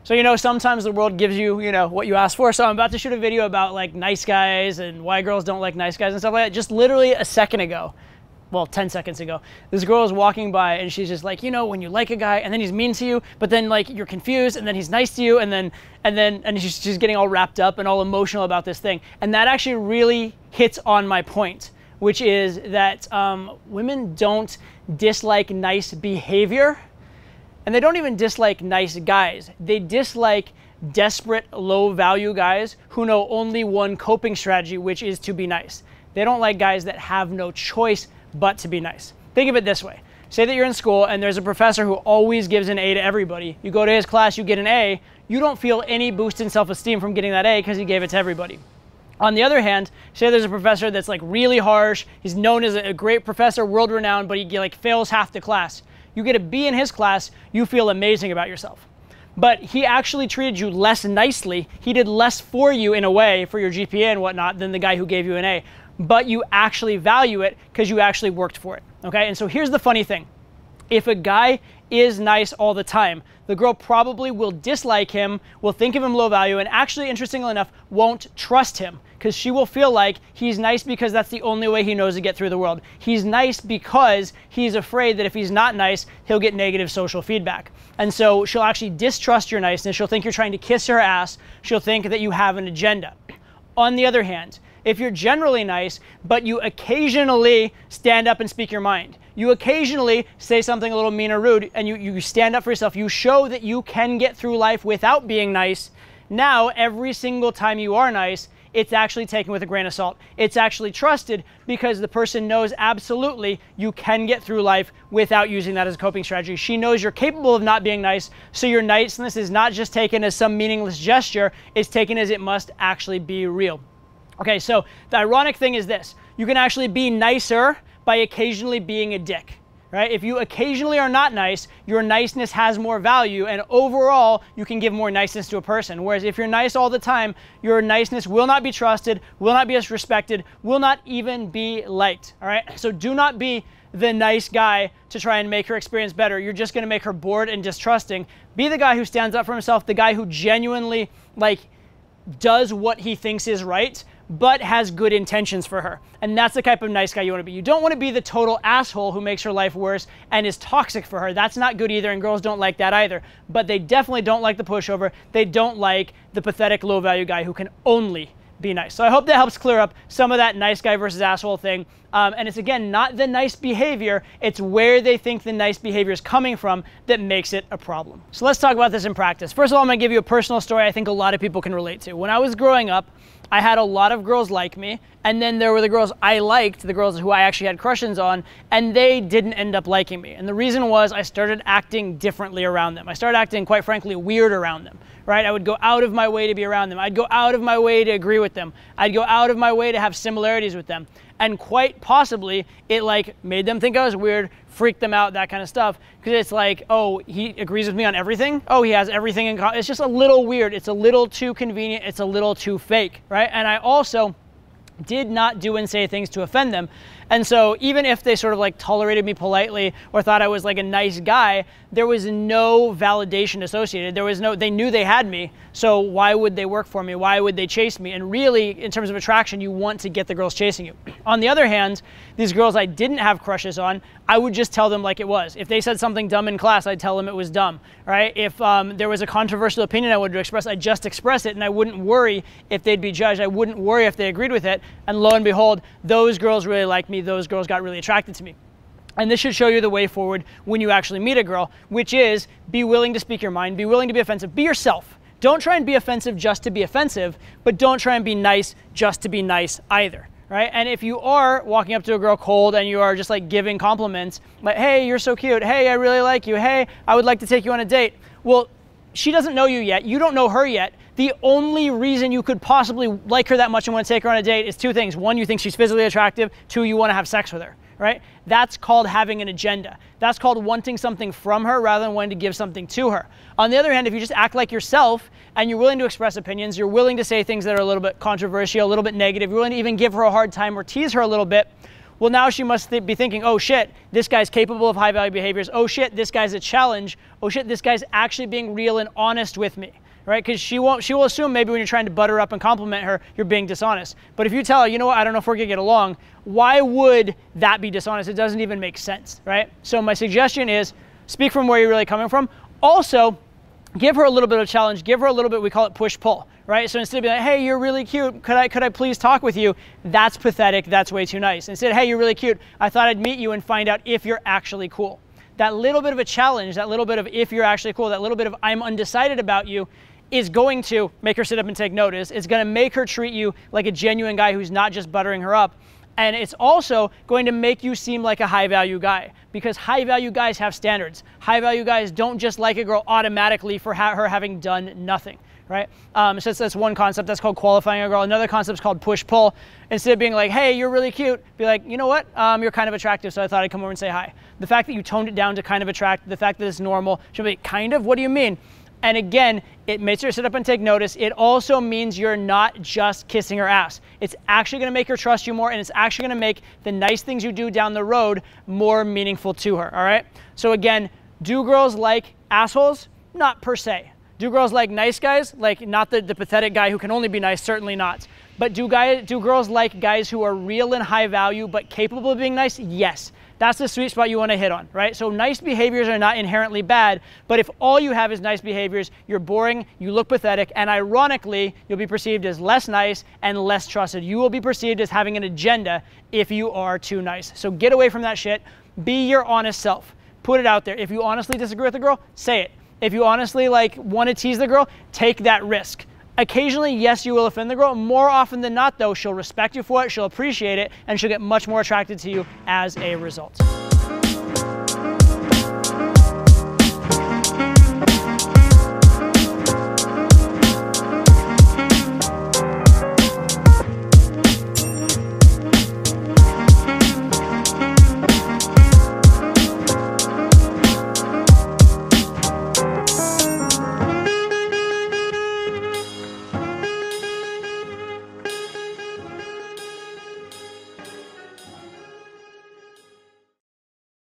So, you know, sometimes the world gives you, you know, what you ask for. So I'm about to shoot a video about like nice guys and why girls don't like nice guys and stuff like that. Just literally a second ago, well, 10 seconds ago, this girl was walking by and she's just like, you know, when you like a guy and then he's mean to you, but then like you're confused and then he's nice to you and she's getting all wrapped up and all emotional about this thing. And that actually really hits on my point, which is that women don't dislike nice behavior. And they don't even dislike nice guys. They dislike desperate, low-value guys who know only one coping strategy, which is to be nice. They don't like guys that have no choice but to be nice. Think of it this way. Say that you're in school and there's a professor who always gives an A to everybody. You go to his class, you get an A. You don't feel any boost in self-esteem from getting that A because he gave it to everybody. On the other hand, say there's a professor that's like really harsh. He's known as a great professor, world-renowned, but he like fails half the class. You get a B in his class, you feel amazing about yourself. But he actually treated you less nicely. He did less for you in a way, for your GPA and whatnot, than the guy who gave you an A. But you actually value it because you actually worked for it, okay? And so here's the funny thing. If a guy is nice all the time, the girl probably will dislike him, will think of him low value, and actually, interestingly enough, won't trust him because she will feel like he's nice because that's the only way he knows to get through the world. He's nice because he's afraid that if he's not nice, he'll get negative social feedback. And so she'll actually distrust your niceness. She'll think you're trying to kiss her ass. She'll think that you have an agenda. On the other hand, if you're generally nice, but you occasionally stand up and speak your mind, you occasionally say something a little mean or rude, and you stand up for yourself, you show that you can get through life without being nice, now every single time you are nice, it's actually taken with a grain of salt. It's actually trusted because the person knows absolutely you can get through life without using that as a coping strategy. She knows you're capable of not being nice, so your niceness is not just taken as some meaningless gesture, it's taken as it must actually be real. Okay, so the ironic thing is this. You can actually be nicer by occasionally being a dick, right? If you occasionally are not nice, your niceness has more value, and overall, you can give more niceness to a person. Whereas if you're nice all the time, your niceness will not be trusted, will not be as respected, will not even be liked, all right? So do not be the nice guy to try and make her experience better. You're just gonna make her bored and distrusting. Be the guy who stands up for himself, the guy who genuinely, like, does what he thinks is right, but has good intentions for her. And that's the type of nice guy you want to be. You don't want to be the total asshole who makes her life worse and is toxic for her. That's not good either, and girls don't like that either. But they definitely don't like the pushover. They don't like the pathetic, low-value guy who can only be nice. So I hope that helps clear up some of that nice guy versus asshole thing. And it's, again, not the nice behavior. It's where they think the nice behavior is coming from that makes it a problem. So let's talk about this in practice. First of all, I'm going to give you a personal story I think a lot of people can relate to. When I was growing up, I had a lot of girls like me, and then there were the girls I liked, the girls who I actually had crushes on, and they didn't end up liking me. And the reason was I started acting differently around them. I started acting, quite frankly, weird around them, right? I would go out of my way to be around them. I'd go out of my way to agree with them. I'd go out of my way to have similarities with them. And quite possibly, it like made them think I was weird, freaked them out, that kind of stuff. Because it's like, oh, he agrees with me on everything? Oh, he has everything in common. It's just a little weird. It's a little too convenient. It's a little too fake, right? And I also did not do and say things to offend them. And so even if they sort of like tolerated me politely or thought I was like a nice guy, there was no validation associated. There was no, they knew they had me, so why would they work for me? Why would they chase me? And really, in terms of attraction, you want to get the girls chasing you. On the other hand, these girls I didn't have crushes on, I would just tell them like it was. If they said something dumb in class, I'd tell them it was dumb, right? If there was a controversial opinion I wanted to express, I'd just express it, and I wouldn't worry if they'd be judged. I wouldn't worry if they agreed with it. And lo and behold, those girls really liked me. Those girls got really attracted to me. And this should show you the way forward when you actually meet a girl, which is be willing to speak your mind, be willing to be offensive, be yourself. Don't try and be offensive just to be offensive, but don't try and be nice just to be nice either, right? And if you are walking up to a girl cold and you are just like giving compliments, like, hey, you're so cute, hey, I really like you, hey, I would like to take you on a date. Well, she doesn't know you yet, you don't know her yet. The only reason you could possibly like her that much and want to take her on a date is two things. One, you think she's physically attractive. Two, you want to have sex with her, right? That's called having an agenda. That's called wanting something from her rather than wanting to give something to her. On the other hand, if you just act like yourself and you're willing to express opinions, you're willing to say things that are a little bit controversial, a little bit negative, you're willing to even give her a hard time or tease her a little bit, Well, now she must be thinking, oh shit, this guy's capable of high value behaviors. Oh shit, this guy's a challenge. Oh shit, this guy's actually being real and honest with me, right? Because she will assume maybe when you're trying to butter up and compliment her, you're being dishonest. But if you tell her, you know what, I don't know if we're gonna get along, why would that be dishonest? It doesn't even make sense, right? So my suggestion is speak from where you're really coming from. Also, give her a little bit of challenge. Give her a little bit, we call it push-pull, right? So instead of being like, hey, you're really cute. Could I please talk with you? That's pathetic. That's way too nice. Instead, hey, you're really cute. I thought I'd meet you and find out if you're actually cool. That little bit of a challenge, that little bit of if you're actually cool, that little bit of I'm undecided about you is going to make her sit up and take notice. It's going to make her treat you like a genuine guy who's not just buttering her up. And it's also going to make you seem like a high value guy, because high value guys have standards. High value guys don't just like a girl automatically for her having done nothing, right? So that's one concept. That's called qualifying a girl. Another concept is called push-pull. Instead of being like, hey, you're really cute, be like, you know what? You're kind of attractive, so I thought I'd come over and say hi. The fact that you toned it down to kind of attractive, the fact that it's normal, she'll be kind of, what do you mean? And again, it makes her sit up and take notice. It also means you're not just kissing her ass. It's actually gonna make her trust you more, and it's actually gonna make the nice things you do down the road more meaningful to her, all right? So again, do girls like assholes? Not per se. Do girls like nice guys? Like not the pathetic guy who can only be nice, certainly not. But do girls like guys who are real and high value but capable of being nice? Yes. That's the sweet spot you want to hit on, right? So nice behaviors are not inherently bad, but if all you have is nice behaviors, you're boring, you look pathetic, and ironically, you'll be perceived as less nice and less trusted. You will be perceived as having an agenda if you are too nice. So get away from that shit. Be your honest self. Put it out there. If you honestly disagree with the girl, say it. If you honestly want to tease the girl, take that risk. Occasionally, yes, you will offend the girl. More often than not, though, she'll respect you for it, she'll appreciate it, and she'll get much more attracted to you as a result.